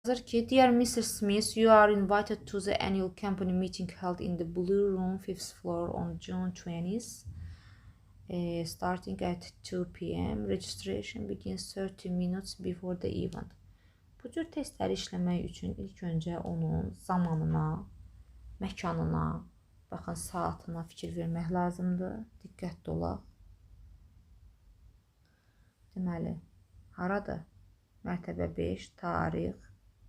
Yazır ki, Dear Mrs. Smith, you are invited to the annual company meeting held in the Blue Room, 5th floor on June 20th. Starting at 2 p.m. Registration begins 30 minutes before the event. Bu cür testləri işləmək üçün ilk öncə onun zamanına, məkanına, baxın saatına fikir vermək lazımdır. Diqqətli olaq. Deməli, haradır? Mərtəbə 5, tarix,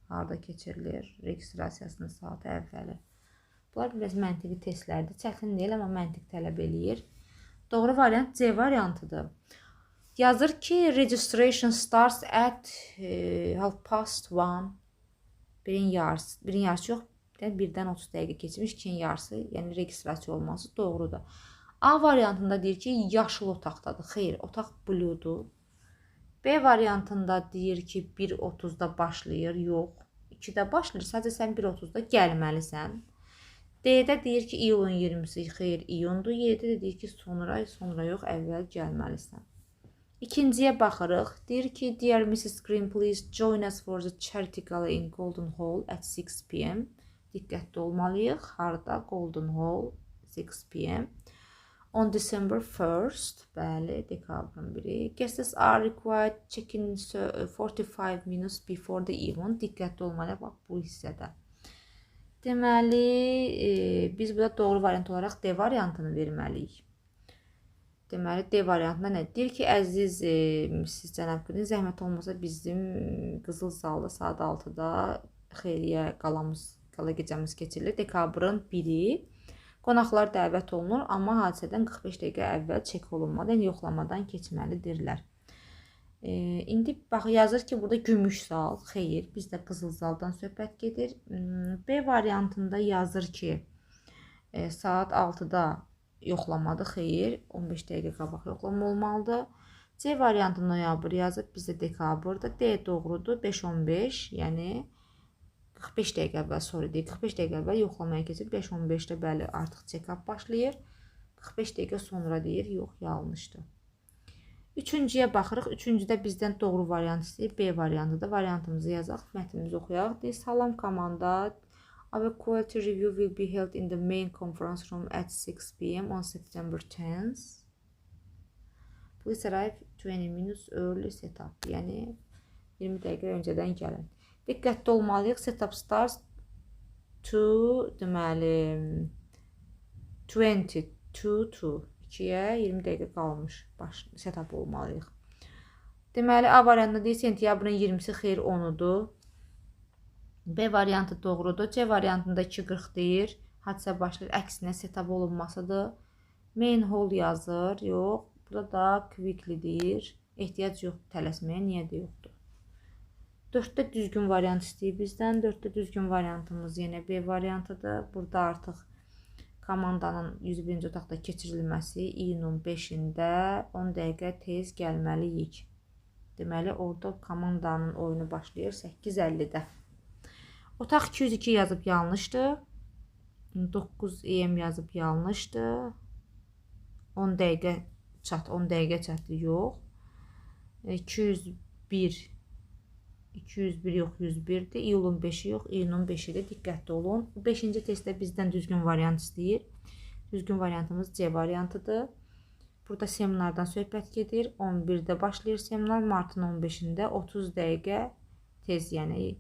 harada keçirilir, registrasiyasının saatı əvvəli. Bunlar biraz məntiqi testlərdir. Çətin deyil, amma məntiq tələb eləyir. Doğru variant C variantıdır. Yazır ki, registration starts at 1:30. Birin yarısı yox, birdən 30 dəqiqə keçmiş, ikin yarısı, yəni registrasiya olması doğrudur. A variantında deyir ki, yaşıl otaqdadır. Xeyr, otaq blue'dur. B variantında deyir ki, 1:30-da başlayır. Yox, 2-də başlayır. Sadəcə sən 1:30-da gəlməlisən. D-də deyir ki, iyulun 20-si. Xeyr, iyundur. Y-də də deyir ki, sonra yox, əvvəl gəlməlisən. İkinciyə baxırıq. Deyir ki, Dear Mrs. Green, please join us for the charity gala in Golden Hall at 6 p.m. Diqqətli olmalıyıq. Harada? Golden Hall, 6 p.m. On December 1st, bəli, dekabrın 1-i. Guests are required check-in 45 minutes before the event. Diqqətli olmalıyıq, bax, bu hissədə. Deməli, biz burada doğru variant olaraq D variantını verməliyik. Deməli, D variantında nə? Deyir ki, əziz siz cənab Green, zəhmət olmasa bizim Qızıl Zalda saat 6-da xeyriyyə qala gecəmiz keçirilir. Dekabrın 1-i. Qonaqlar dəvət olunur, amma hadisədən 45 dəqiqə əvvəl çek olunmadan, yoxlamadan keçməlidirlər. İndi bax, yazır ki, burada gümüş zal, xeyr, bizdə Qızıl Zaldan söhbət gedir. B variantında yazır ki, saat 6-da yoxlamadı, xeyr, 15 dəqiqə qabaq yoxlama olmalıdır. C variantı noyabr yazıb, bizdə dekabrdır. D doğrudur, 5-15, yəni 45 dəqiqə əvvəl, 45 dəqiqə əvvəl yoxlamaya keçib, 5-15-də bəli, artıq check-up başlayır. 45 dəqiqə sonra deyir, yox, yanlışdır. Üçüncüyə baxırıq. Üçüncüdə bizdən doğru variant istəyir. B variantıdır. Variantımızı yazaq, mətnimizi oxuyaq. Deyir, salam komanda. Our quality review will be held in the main conference room at 6 p.m. on September 10th. Please arrive 20 minutes early setup. Yəni 20 dəqiqə öncədən gəlin. Diqqətli olmalıyıq. Setup starts to, deməli, 22 to 2-yə 20 dəqiqə qalmış. Setup olmalıyıq. Deməli, A variantında deyir, sentyabrın 20-si xeyr 10-udur. B variantı doğrudur. C variantında 2:40 deyir. Hadisə başlayır. Əksinə setup olunmasıdır. Main hall yazır. Yox. Burada da quickly deyir. Ehtiyac yoxdur tələsməyə. Niyə də yoxdur? 4-də düzgün variant istəyir bizdən. 4-də düzgün variantımız yenə B variantıdır. Burada artıq komandanın 101-ci otaqda keçirilməsi iyunun 5-də 10 dəqiqə tez gəlməliyik. Deməli, orada komandanın oyunu başlayır 8:50-də. Otaq 202 yazıb yanlışdır. 9 AM yazıb yanlışdır. 10 dəqiqə çatdı, yox. 201 yox, 101-dir. İyulun 5-i yox, iyunun 5-idir. Diqqətli olun. 5-ci testdə bizdən düzgün variant istəyir. Düzgün variantımız C variantıdır. Burada seminardan söhbət gedir. 11-də başlayır seminar. Martın 15-də 30 dəqiqə tez, yəni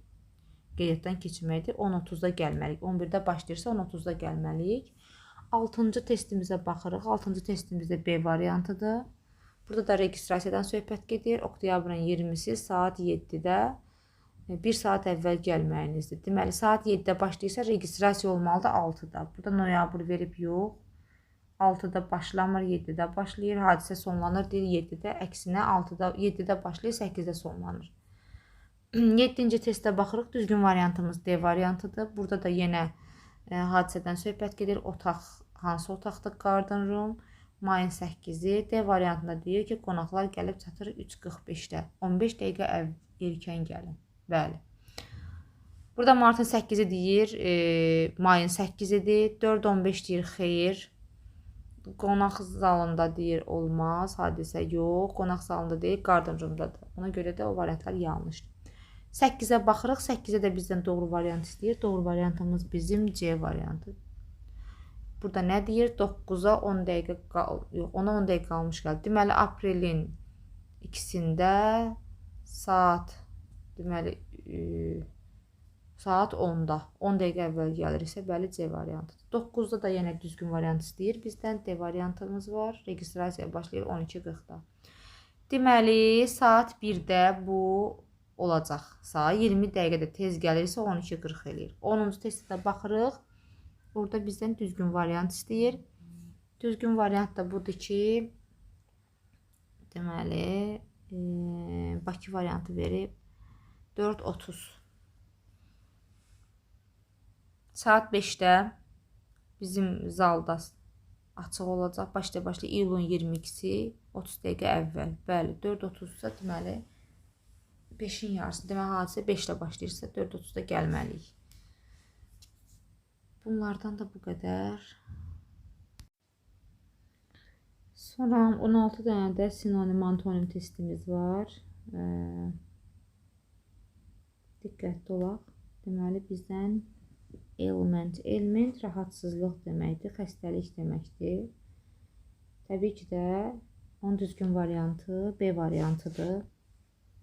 qeydiyyatdan keçirməkdir. 10:30-da gəlməliyik. 11-də başlayırsa 10:30-da gəlməliyik. 6-cı testimizə baxırıq. 6-cı testimizdə B variantıdır. Burada da registrasiyadan söhbət gedir. Oktyabrın 20-si saat 7-də 1 saat əvvəl gəlməyinizdir. Deməli, saat 7-də başlayırsa registrasiya olmalıdır 6-da. Burada noyabr verib yox. 6-da başlamır, 7-də başlayır. Hadisə sonlanır, deyir 7-də. Əksinə 7-də başlayır, 8-də sonlanır. 7-ci testə baxırıq. Düzgün variantımız D variantıdır. Burada da yenə hadisədən söhbət gedir. Otaq, hansı otaqdır? Garden Room. Mayın 8-i. D variantında deyir ki, qonaqlar gəlib çatır 3:45-də. 15 dəqiqə erkən gəlin. Bəli. Burada martın 8-i deyir, mayın 8-idir. 4:15 deyir, xeyr. Qonaq zalında deyir, olmaz. Hadisə yox. Qonaq zalında deyir, Garden Room'dadır. Ona görə də o variantlar yanlışdır. 8-ə baxırıq. 8-ə də bizdən doğru variant istəyir. Doğru variantımız bizim C variantı. Burada nə deyir? 9-a 10 dəqiqə yox, 10-a 10 dəqiqə qalmış gəldi. Deməli aprelin 2-sində saat deməli saat 10-da 10 dəqiqə əvvəl gəlirsə, bəli C variantıdır. 9-da da yenə düzgün variant istəyir. Bizdən D variantımız var. Registrasiya başlayır 12:40-da. Deməli saat 1-də bu olacaq. Saat 20 dəqiqədə tez gəlirsə 12:40 eləyir. 10-cu testdə baxırıq. Burada bizdən düzgün variant istəyir. Düzgün variant da budur ki, deməli Bakı variantı verib 4:30. Saat 5-də bizim zalda açıq olacaq. Başla iyulun 22-si 30 dəqiqə əvvəl. Bəli, 4:30-sa deməli 5-in yarısı. Deməli hadisə 5-də başlayırsa 4:30-da gəlməliyik. Bunlardan da bu qədər. Sonra 16 dənə də sinonim antonim testimiz var. Diqqətli olaq. Deməli bizdən element rahatsızlıq deməkdir, xəstəlik deməkdir. Təbii ki də onun düzgün variantı B variantıdır.